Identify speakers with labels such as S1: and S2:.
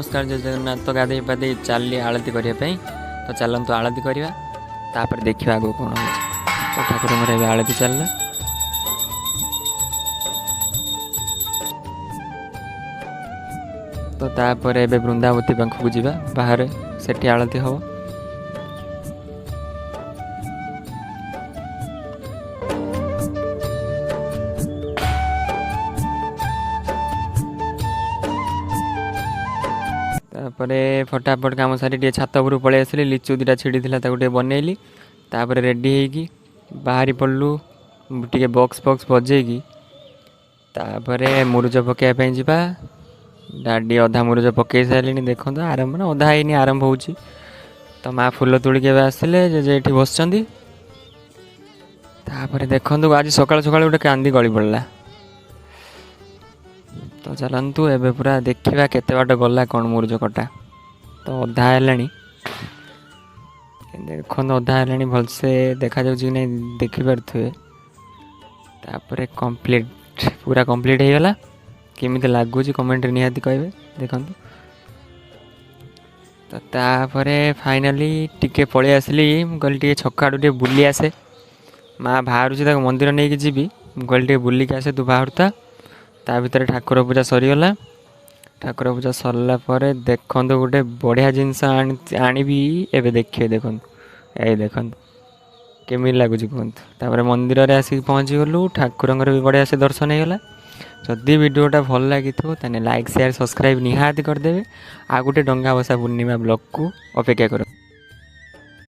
S1: नमस्कार जय जगन्नाथ। तो गाधे पाधे चली आलती करने तो चलतु आलती करवा तापर देखा आगे कौन हो। तो ठाकुर आलती चलला तो तापर ए वृंदावती पाखक जावा बाहर सेठी आलती हम। तापर फटाफट काम सारी टे छात उपर पलि आसली लिचु दुटा छिड़ी टे बनैली तापर रेडी होगी बाहरी पड़लु टे बक्स बक्स बजेगी तापर मुरुज पकड़ा जा डाडी अधा मुरुज पकई सारे देखो आरंभ ना अधा है आरंभ हो तो माँ फुल तोड़िक आसिले जे बस देखु आज सकाल सकाल गोटे कांदी गली पड़ा। तो चलतु एबे पूरा देखा केते बाट गला कौन मुरुज कटा तो अधा है देखो अधा है भलसे देखा जाऊँ कि नहीं देखिपे तापर कंप्लीट पूरा कंप्लीट हो गला केमिति लगुच कमेंट निहाती कहे देखु। तो तापर फाइनाली टिके पलि आसली गली टे छक आड़ू टे बुली आसे माँ बाहर मंदिर नहीं कि गली टे बुलिक आसे तू बाहर था ता भीतर ठाकुर पूजा सरीगला। ठाकुर पूजा सरला पर देखु गोटे बढ़िया जिनस आनी एवं देखिए देखु ये देखु केमी लगुच कहतु। तापर मंदिर में आसिक पहुँची गलु ठाकुर भी बढ़िया से दर्शन होगा। जदि वीडियोटा भल लगी लाइक शेयर सब्सक्राइब निहाती करदे। आ गोटे डंगा बसा पूर्णिमा ब्लॉग को अपेक्षा कर।